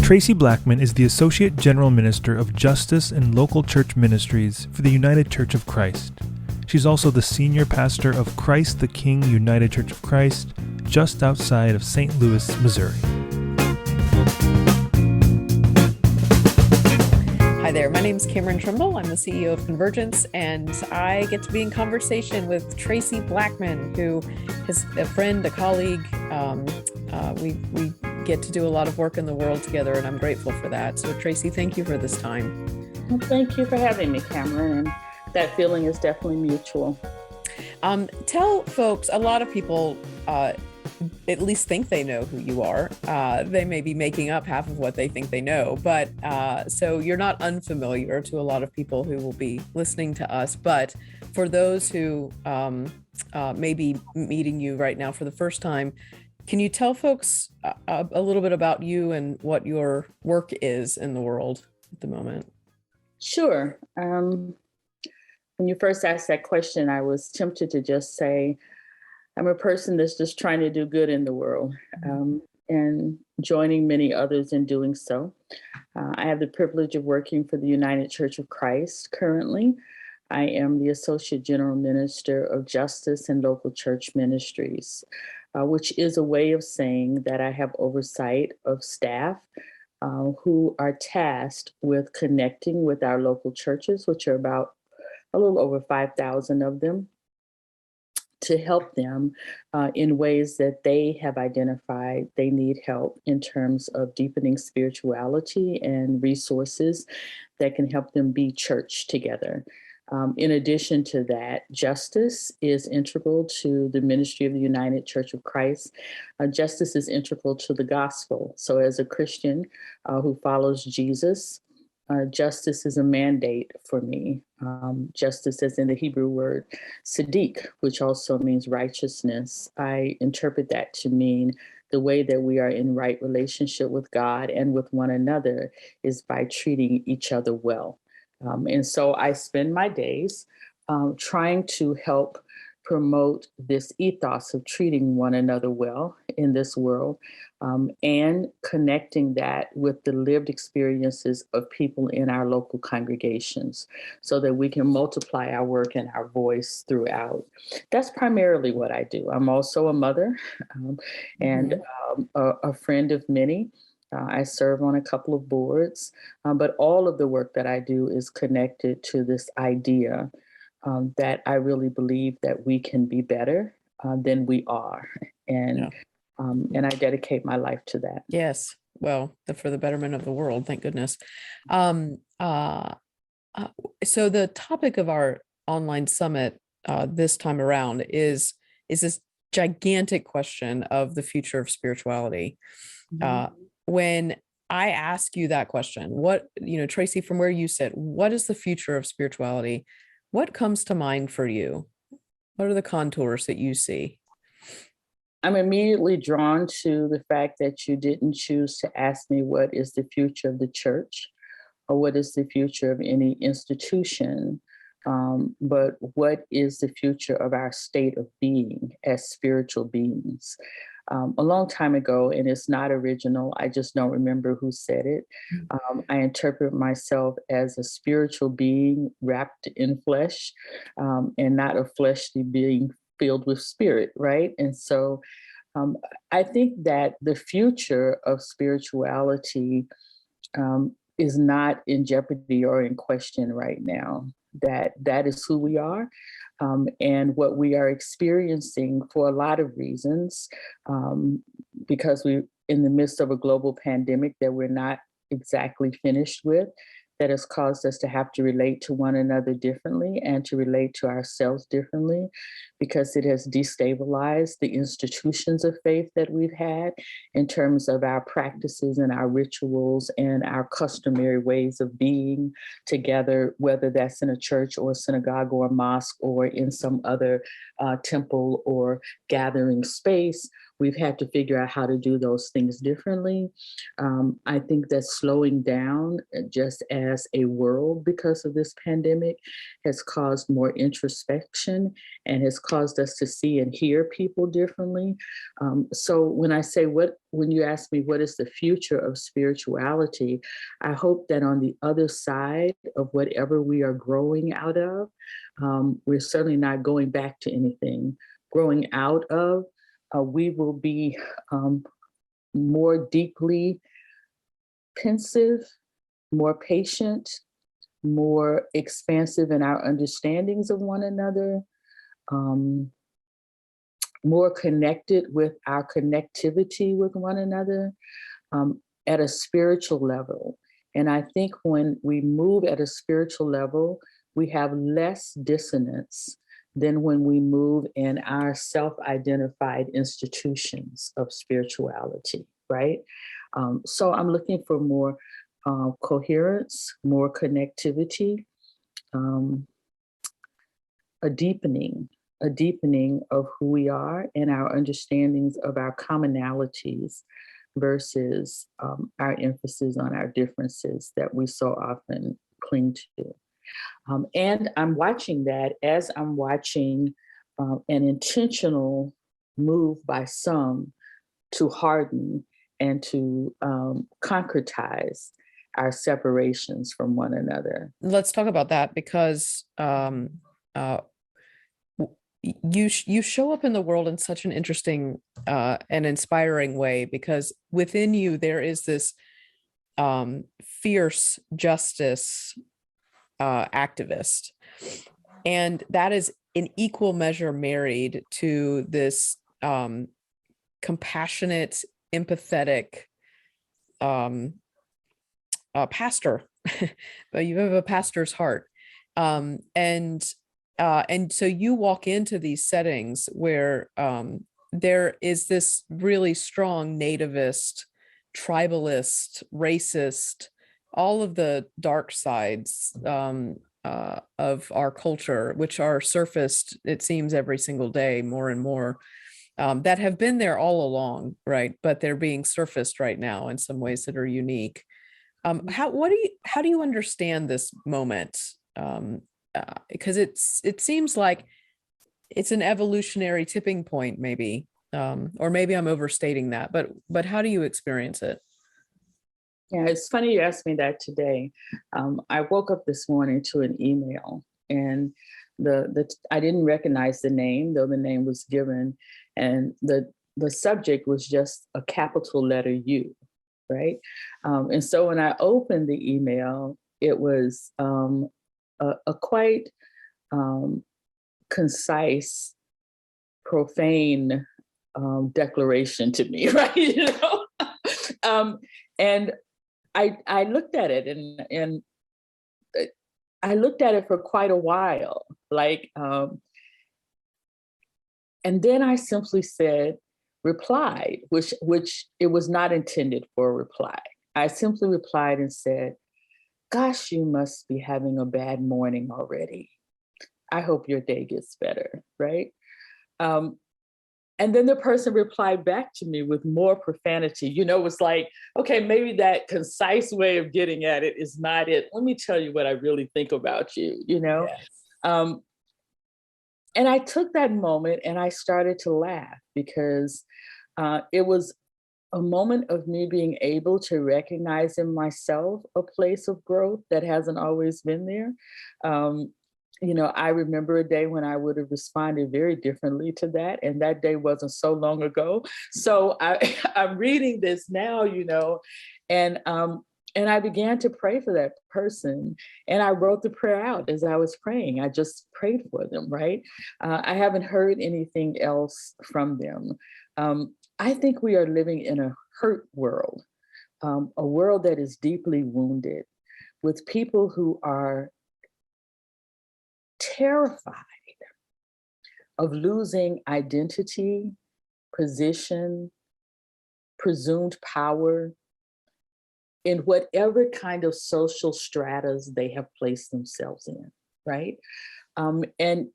Traci Blackmon is the Associate General Minister of Justice and Local Church Ministries for the United Church of Christ. She's also the Senior Pastor of Christ the King United Church of Christ, just outside of St. Louis, Missouri. Hi there, my name is Cameron Trimble. I'm the CEO of Convergence, and I get to be in conversation with Traci Blackmon, who is a friend, a colleague. We get to do a lot of work in the world together, and I'm grateful for that. So Traci, thank you for this time. Well, thank you for having me, Cameron, and that feeling is definitely mutual. Tell folks, a lot of people at least think they know who you are. They may be making up half of what they think they know, but so you're not unfamiliar to a lot of people who will be listening to us. But for those who may be meeting you right now for the first time, can you tell folks a little bit about you and what your work is in the world at the moment? Sure. When you first asked that question, I was tempted to just say, I'm a person that's just trying to do good in the world and joining many others in doing so. I have the privilege of working for the United Church of Christ currently. I am the Associate General Minister of Justice and Local Church Ministries, which is a way of saying that I have oversight of staff who are tasked with connecting with our local churches, which are about a little over 5,000 of them, to help them in ways that they have identified they need help in terms of deepening spirituality and resources that can help them be church together. In addition to that, justice is integral to the ministry of the United Church of Christ. Justice is integral to the gospel. So as a Christian who follows Jesus, justice is a mandate for me. Justice, as in the Hebrew word Siddiq, which also means righteousness. I interpret that to mean the way that we are in right relationship with God and with one another is by treating each other well. And so I spend my days trying to help promote this ethos of treating one another well in this world and connecting that with the lived experiences of people in our local congregations so that we can multiply our work and our voice throughout. That's primarily what I do. I'm also a mother and a friend of many. I serve on a couple of boards, but all of the work that I do is connected to this idea that I really believe that we can be better than we are. And I dedicate my life to that. Yes. Well, for the betterment of the world, thank goodness. So the topic of our online summit this time around is this gigantic question of the future of spirituality. When I ask you that question, Traci, from where you sit, what is the future of spirituality? What comes to mind for you? What are the contours that you see? I'm immediately drawn to the fact that you didn't choose to ask me what is the future of the church or what is the future of any institution, but what is the future of our state of being as spiritual beings. A long time ago, and it's not original, I just don't remember who said it. I interpret myself as a spiritual being wrapped in flesh and not a fleshly being filled with spirit, right? And so I think that the future of spirituality is not in jeopardy or in question right now. That is who we are. And what we are experiencing for a lot of reasons, because we're in the midst of a global pandemic that we're not exactly finished with, that has caused us to have to relate to one another differently and to relate to ourselves differently, because it has destabilized the institutions of faith that we've had in terms of our practices and our rituals and our customary ways of being together, whether that's in a church or a synagogue or a mosque or in some other temple or gathering space. We've had to figure out how to do those things differently. I think that slowing down just as a world because of this pandemic has caused more introspection and has caused us to see and hear people differently. So when I say when you ask me what is the future of spirituality, I hope that on the other side of whatever we are growing out of, we're certainly not going back to anything. Growing out of, we will be more deeply pensive, more patient, more expansive in our understandings of one another, more connected with our connectivity with one another at a spiritual level. And I think when we move at a spiritual level, we have less dissonance than when we move in our self-identified institutions of spirituality, right? So I'm looking for more coherence, more connectivity, a deepening of who we are and our understandings of our commonalities versus our emphasis on our differences that we so often cling to. And I'm watching that as I'm watching an intentional move by some to harden and to concretize our separations from one another. Let's talk about that, because you show up in the world in such an interesting and inspiring way, because within you there is this fierce justice activist, and that is in equal measure married to this compassionate, empathetic pastor. But you have a pastor's heart, and so you walk into these settings where there is this really strong nativist, tribalist, racist, all of the dark sides of our culture, which are surfaced, it seems, every single day more and more, that have been there all along, right? But they're being surfaced right now in some ways that are unique. How do you understand this moment? Because it seems like it's an evolutionary tipping point, maybe, or maybe I'm overstating that. But how do you experience it? Yeah, it's funny you asked me that today. I woke up this morning to an email, and I didn't recognize the name, though the name was given, and the subject was just a capital letter U, right? And so when I opened the email, it was a quite concise, profane declaration to me, right? You know, and I looked at it and I looked at it for quite a while, like, and then I simply replied, which it was not intended for a reply. I simply replied and said, "Gosh, you must be having a bad morning already. I hope your day gets better," right? And then the person replied back to me with more profanity. You know, it was like, okay, maybe that concise way of getting at it is not it. Let me tell you what I really think about you, you know? Yes. And I took that moment and I started to laugh, because it was a moment of me being able to recognize in myself a place of growth that hasn't always been there. You know, I remember a day when I would have responded very differently to that, and that day wasn't so long ago. So I'm reading this now, you know, and I began to pray for that person, and I wrote the prayer out as I was praying. I just prayed for them, right? I haven't heard anything else from them. I think we are living in a hurt world, a world that is deeply wounded, with people who are terrified of losing identity, position, presumed power in whatever kind of social stratas they have placed themselves in, right? And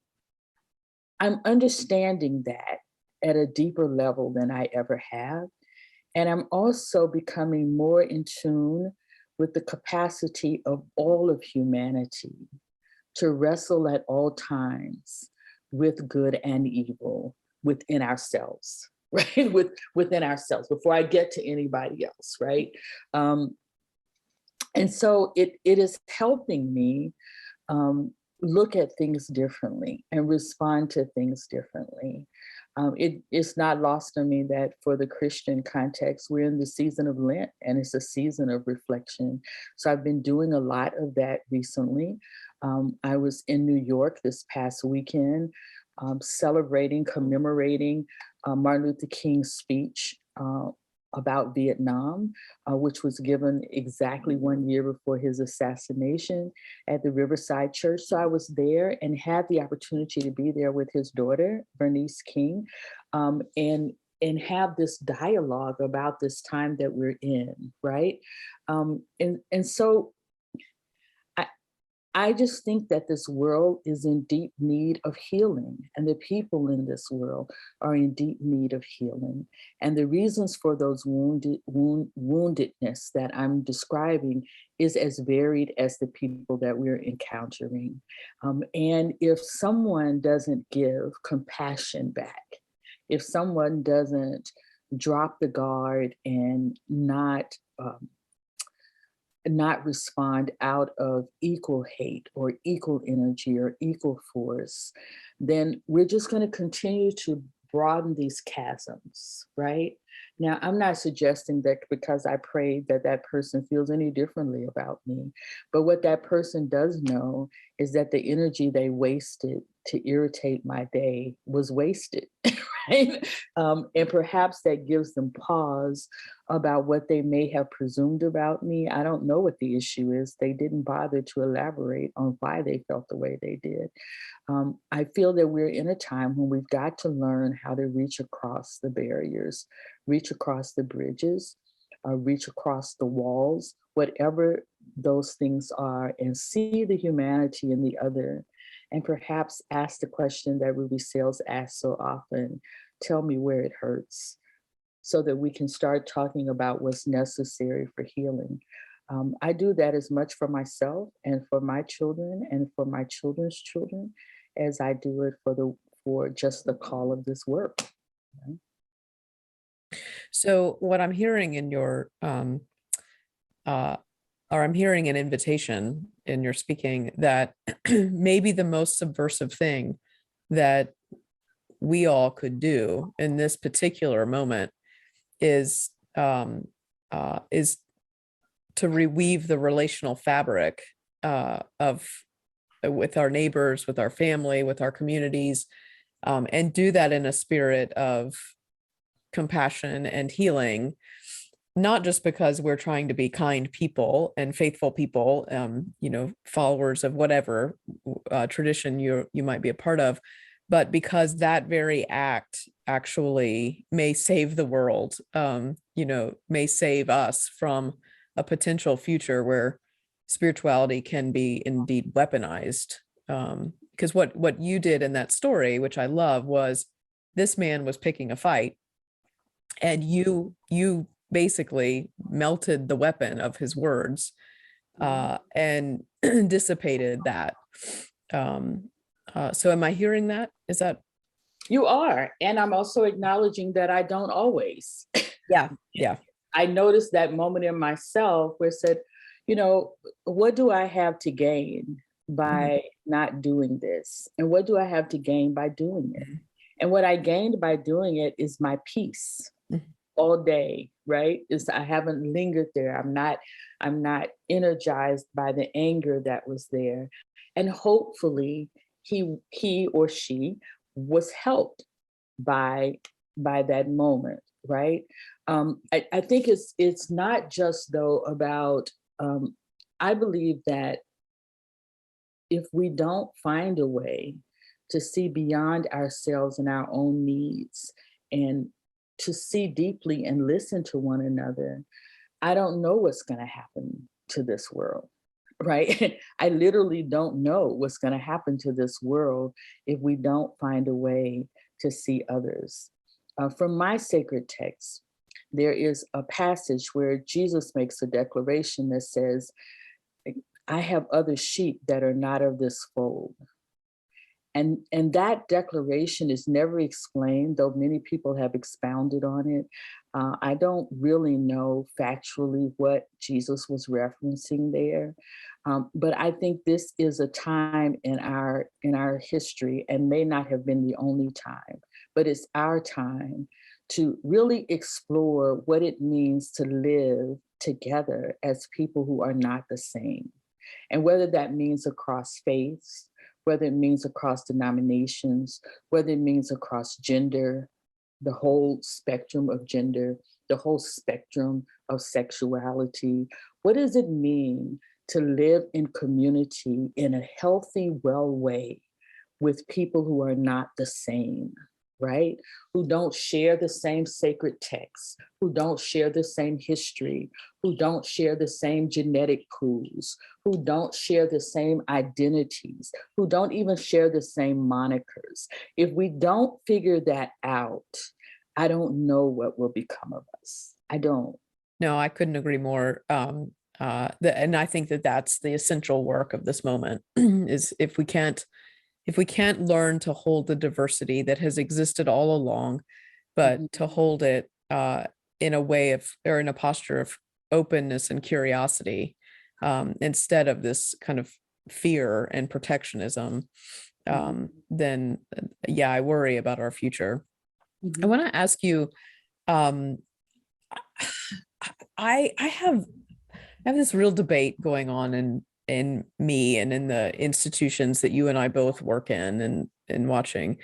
I'm understanding that at a deeper level than I ever have. And I'm also becoming more in tune with the capacity of all of humanity to wrestle at all times with good and evil within ourselves, right? Within ourselves before I get to anybody else, right? And so it is helping me look at things differently and respond to things differently. It's not lost on me that for the Christian context, we're in the season of Lent and it's a season of reflection. So I've been doing a lot of that recently. I was in New York this past weekend, celebrating, commemorating Martin Luther King's speech about Vietnam, which was given exactly 1 year before his assassination at the Riverside Church. So I was there and had the opportunity to be there with his daughter, Bernice King, and have this dialogue about this time that we're in, right? And so I just think that this world is in deep need of healing, and the people in this world are in deep need of healing. And the reasons for those woundedness that I'm describing is as varied as the people that we're encountering. And if someone doesn't give compassion back, if someone doesn't drop the guard and not respond out of equal hate or equal energy or equal force, then we're just going to continue to broaden these chasms, right? Now, I'm not suggesting that because I prayed that that person feels any differently about me, but what that person does know is that the energy they wasted to irritate my day was wasted, right? And perhaps that gives them pause about what they may have presumed about me. I don't know what the issue is. They didn't bother to elaborate on why they felt the way they did. I feel that we're in a time when we've got to learn how to reach across the barriers, reach across the bridges, reach across the walls, whatever those things are, and see the humanity in the other, and perhaps ask the question that Ruby Sales asks so often, tell me where it hurts, so that we can start talking about what's necessary for healing. I do that as much for myself and for my children and for my children's children as I do it for just the call of this work. Right? So what I'm hearing in your, or I'm hearing an invitation in your speaking that maybe the most subversive thing that we all could do in this particular moment is to reweave the relational fabric with our neighbors, with our family, with our communities, and do that in a spirit of compassion and healing, not just because we're trying to be kind people and faithful people, followers of whatever tradition you might be a part of, but because that very act actually may save the world, may save us from a potential future where spirituality can be indeed weaponized. Because what you did in that story, which I love, was this man was picking a fight, and you basically melted the weapon of his words and dissipated that. So am I hearing that? Is that? You are. And I'm also acknowledging that I don't always. Yeah. I noticed that moment in myself where it said, what do I have to gain by not doing this? And what do I have to gain by doing it? And what I gained by doing it is my peace all day, right? I haven't lingered there. I'm not energized by the anger that was there. And hopefully he or she was helped by that moment, right? I think it's not just though about, I believe that if we don't find a way to see beyond ourselves and our own needs and to see deeply and listen to one another, I don't know what's going to happen to this world, right? I literally don't know what's going to happen to this world if we don't find a way to see others. From my sacred text, there is a passage where Jesus makes a declaration that says, I have other sheep that are not of this fold. And that declaration is never explained, though many people have expounded on it. I don't really know factually what Jesus was referencing there, but I think this is a time in our history, and may not have been the only time, but it's our time to really explore what it means to live together as people who are not the same, and whether that means across faiths, whether it means across denominations, whether it means across gender, the whole spectrum of gender, the whole spectrum of sexuality. What does it mean to live in community in a healthy, well way with people who are not the same, right? Who don't share the same sacred texts, who don't share the same history, who don't share the same genetic pools, who don't share the same identities, who don't even share the same monikers. If we don't figure that out, I don't know what will become of us. I don't. No, I couldn't agree more. And I think that that's the essential work of this moment is if we can't learn to hold the diversity that has existed all along, but to hold it in a way of, or in a posture of openness and curiosity, instead of this kind of fear and protectionism, then yeah, I worry about our future. I want to ask you, I have this real debate going on in me and in the institutions that you and I both work in, and watching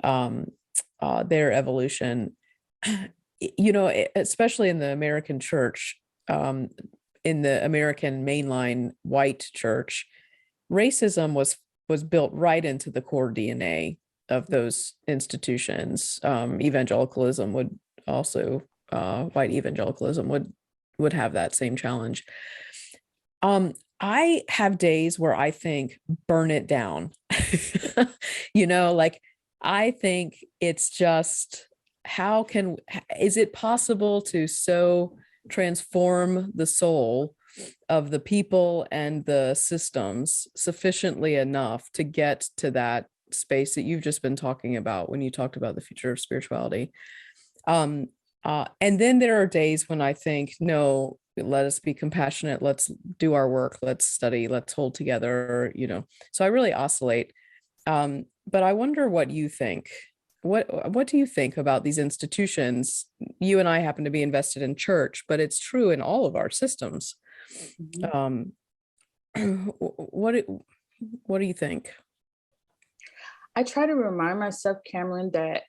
their evolution, you know, especially in the American church, in the American mainline white church, racism was built right into the core DNA of those institutions. Evangelicalism would also, white evangelicalism would have that same challenge. I have days where I think, burn it down. You know, like, I think it's just, is it possible to so transform the soul of the people and the systems sufficiently enough to get to that space that you've just been talking about when you talked about the future of spirituality? And then there are days when I think, no, let us be compassionate. Let's do our work. Let's study. Let's hold together. You know, so I really oscillate. But I wonder what you think. What do you think about these institutions? You and I happen to be invested in church, but it's true in all of our systems. What do you think? I try to remind myself, Cameron, that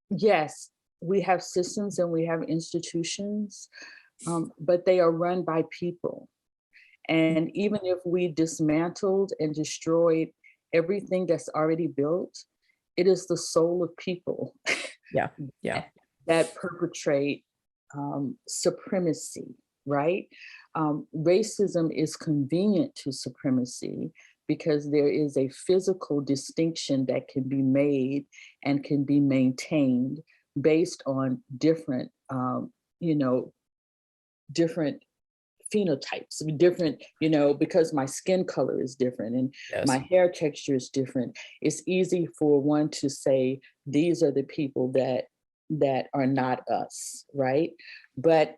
yes, we have systems and we have institutions, but they are run by people. And even if we dismantled and destroyed everything that's already built, it is the soul of people that perpetrate supremacy, right? Racism is convenient to supremacy because there is a physical distinction that can be made and can be maintained based on different, different phenotypes, different, because my skin color is different and my hair texture is different. It's easy for one to say, these are the people that are not us, right? But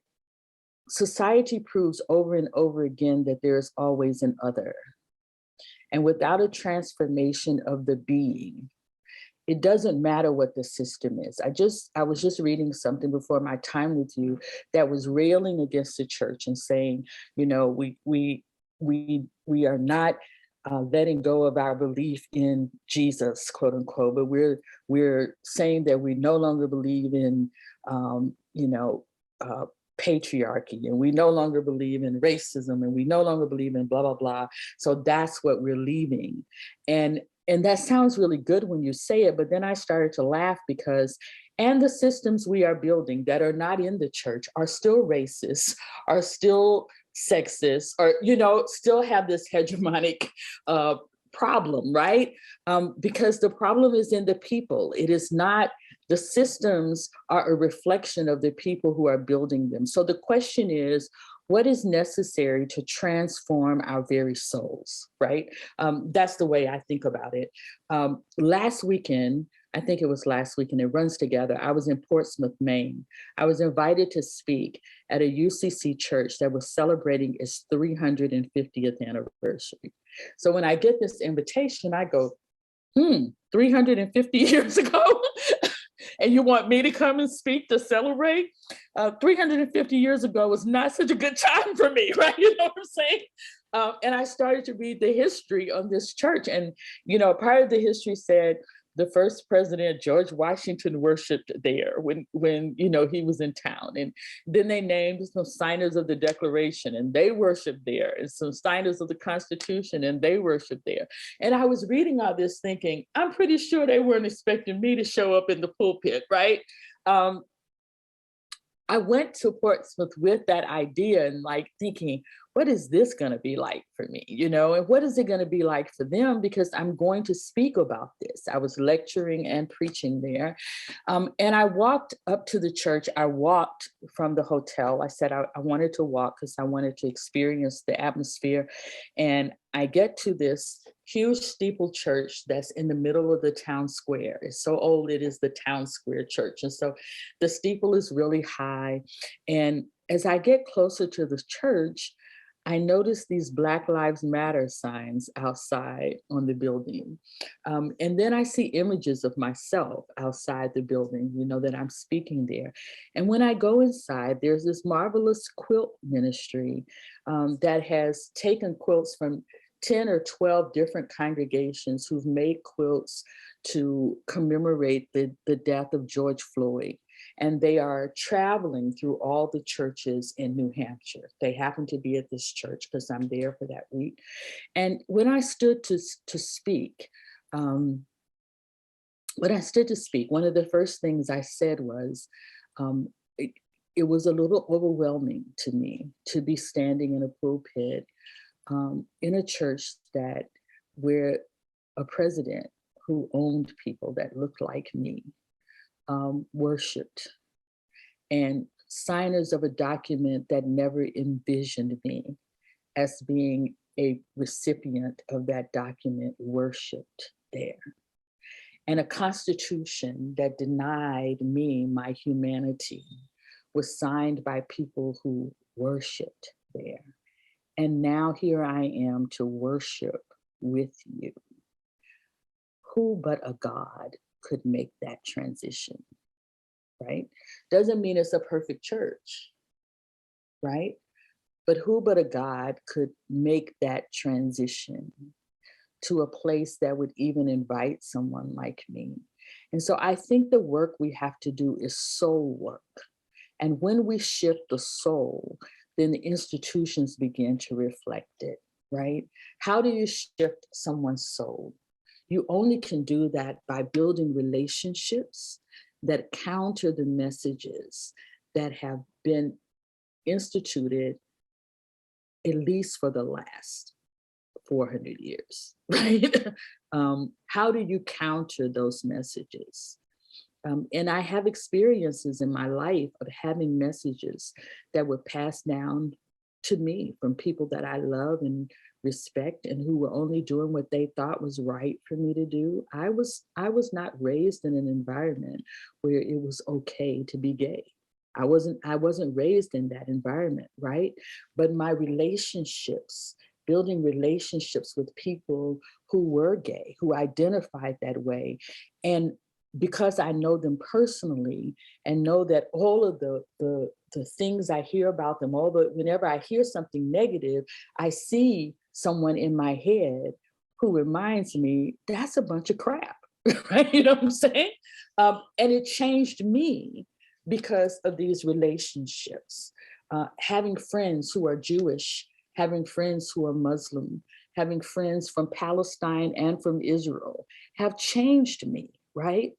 society proves over and over again that there's always an other. And without a transformation of the being, it doesn't matter what the system is. I was just reading something before my time with you that was railing against the church and saying, we are not letting go of our belief in Jesus, quote unquote, but we're saying that we no longer believe in, patriarchy, and we no longer believe in racism, and we no longer believe in blah, blah, blah. So that's what we're leaving. And that sounds really good when you say it, but then I started to laugh because, and the systems we are building that are not in the church are still racist, are still sexist, or, still have this hegemonic problem, right? Because the problem is in the people. It is not, the systems are a reflection of the people who are building them. So the question is, what is necessary to transform our very souls, right? That's the way I think about it. Last weekend, I think it was last weekend, it runs together. I was in Portsmouth, Maine. I was invited to speak at a UCC church that was celebrating its 350th anniversary. So when I get this invitation, I go, 350 years ago? And you want me to come and speak to celebrate? 350 years ago was not such a good time for me, right? You know what I'm saying? And I started to read the history of this church. And, part of the history said the first president, George Washington, worshiped there when he was in town. And then they named some signers of the Declaration, and they worshiped there, and some signers of the Constitution, and they worshiped there. And I was reading all this thinking, I'm pretty sure they weren't expecting me to show up in the pulpit, right? I went to Portsmouth with that idea and thinking, what is this going to be like for me? And what is it going to be like for them? Because I'm going to speak about this. I was lecturing and preaching there. And I walked up to the church. I walked from the hotel. I said I wanted to walk because I wanted to experience the atmosphere. And I get to this huge steeple church that's in the middle of the town square. It's so old, it is the town square church. And so the steeple is really high. And as I get closer to the church, I noticed these Black Lives Matter signs outside on the building. And then I see images of myself outside the building, that I'm speaking there. And when I go inside, there's this marvelous quilt ministry that has taken quilts from 10 or 12 different congregations who've made quilts to commemorate the death of George Floyd. And they are traveling through all the churches in New Hampshire. They happen to be at this church because I'm there for that week. And when I stood to speak, one of the first things I said was, it was a little overwhelming to me to be standing in a pulpit in a church where a president who owned people that looked like me worshipped, and signers of a document that never envisioned me as being a recipient of that document worshipped there, and a constitution that denied me my humanity was signed by people who worshipped there. And now here I am to worship with you. Who but a God could make that transition, right? Doesn't mean it's a perfect church, right? But who but a God could make that transition to a place that would even invite someone like me? And so I think the work we have to do is soul work. And when we shift the soul, then the institutions begin to reflect it, right? How do you shift someone's soul? You only can do that by building relationships that counter the messages that have been instituted, at least for the last 400 years, right? How do you counter those messages? And I have experiences in my life of having messages that were passed down to me from people that I love and respect and who were only doing what they thought was right for me to do. I was not raised in an environment where it was okay to be gay. I wasn't raised in that environment, right? But my relationships, building relationships with people who were gay, who identified that way, and because I know them personally and know that all of the things I hear about them, whenever I hear something negative, I see someone in my head who reminds me that's a bunch of crap, right? You know what I'm saying? And it changed me because of these relationships. Having friends who are Jewish, having friends who are Muslim, having friends from Palestine and from Israel have changed me. Right?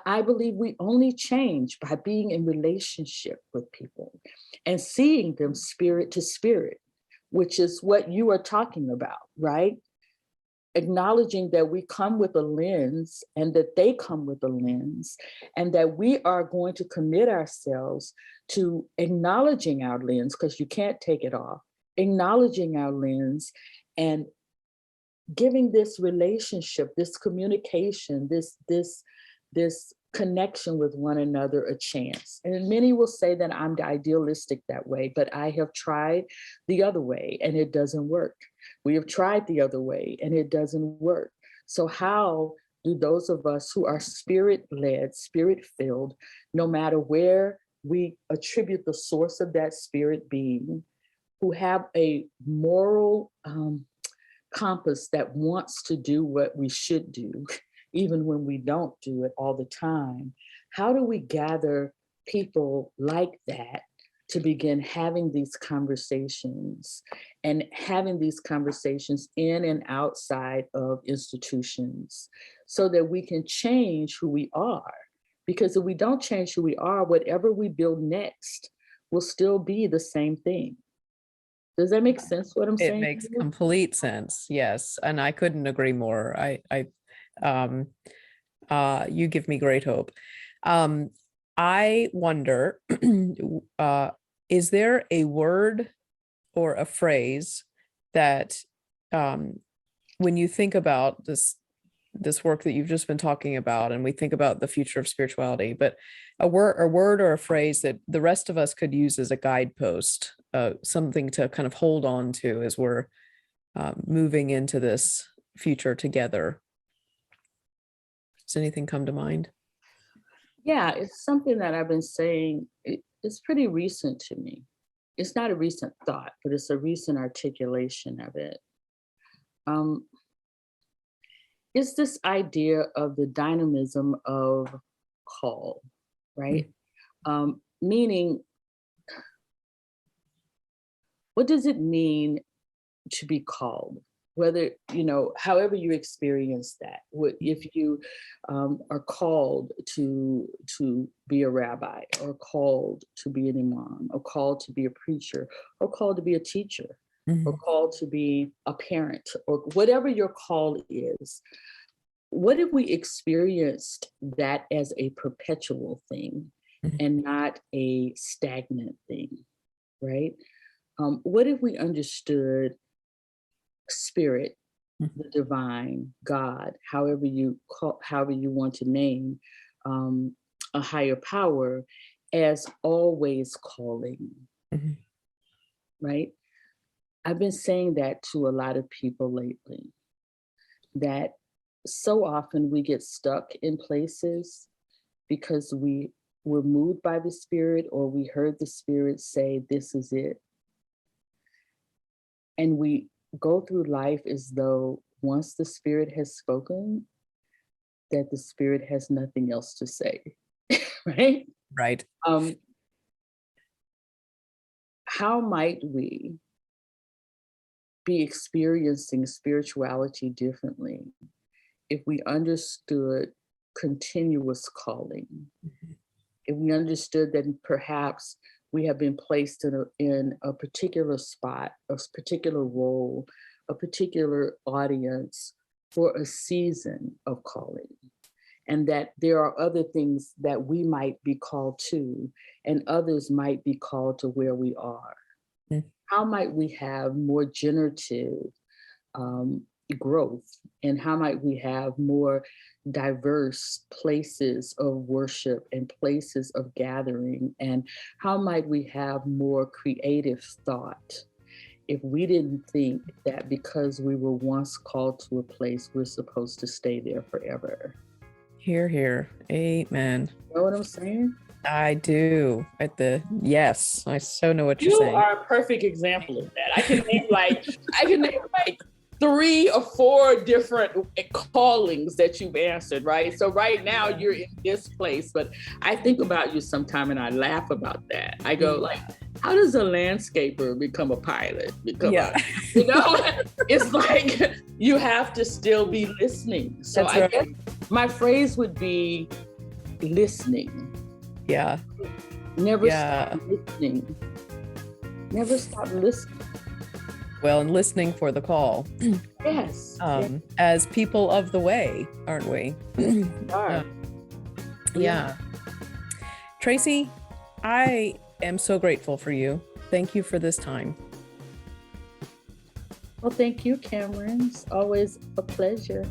I believe we only change by being in relationship with people and seeing them spirit to spirit, which is what you are talking about, right? acknowledging that we come with a lens and that they come with a lens, and that we are going to commit ourselves to acknowledging our lens, because you can't take it off, acknowledging our lens and giving this relationship, this communication, this connection with one another a chance. And many will say that I'm idealistic that way, but I have tried the other way and it doesn't work. We have tried the other way and it doesn't work. So how do those of us who are spirit-led, spirit-filled, no matter where we attribute the source of that spirit being, who have a moral compass that wants to do what we should do, even when we don't do it all the time, how do we gather people like that to begin having these conversations, and having these conversations in and outside of institutions, so that we can change who we are? Because if we don't change who we are, whatever we build next will still be the same thing. Does that make sense what I'm saying? It makes complete sense. Yes. And I couldn't agree more. You give me great hope. I wonder, is there a word or a phrase that, when you think about this work that you've just been talking about, and we think about the future of spirituality, but a word or a phrase that the rest of us could use as a guidepost, something to kind of hold on to as we're moving into this future together? Does anything come to mind? Yeah, it's something that I've been saying. It's pretty recent to me. It's not a recent thought, but it's a recent articulation of it. It's this idea of the dynamism of call, right? Meaning, what does it mean to be called? Whether, however you experience that, if you are called to be a rabbi, or called to be an imam, or called to be a preacher, or called to be a teacher, or called to be a parent, or whatever your call is, what if we experienced that as a perpetual thing and not a stagnant thing, right? What if we understood spirit, the divine, God, however you want to name, a higher power, as always calling, right? I've been saying that to a lot of people lately, that so often we get stuck in places because we were moved by the spirit, or we heard the spirit say, this is it. And we go through life as though once the spirit has spoken, that the spirit has nothing else to say, right? Right. How might we be experiencing spirituality differently if we understood continuous calling? If we understood that perhaps we have been placed in a particular spot, a particular role, a particular audience for a season of calling, and that there are other things that we might be called to, and others might be called to where we are. How might we have more generative growth, and how might we have more diverse places of worship and places of gathering, and how might we have more creative thought if we didn't think that because we were once called to a place, we're supposed to stay there forever? Hear, hear. Amen. You know what I'm saying? I do. Yes, I so know what you're saying. You are a perfect example of that. I can name like 3 or 4 different callings that you've answered, right? So right now you're in this place, but I think about you sometime and I laugh about that. I go like, how does a landscaper become a pilot? It's like you have to still be listening. So I guess my phrase would be listening. Yeah. Never stop listening. Never stop listening. Well, and listening for the call. Yes. As people of the way, aren't we? We are. Yeah. Traci, I am so grateful for you. Thank you for this time. Well, thank you, Cameron. It's always a pleasure.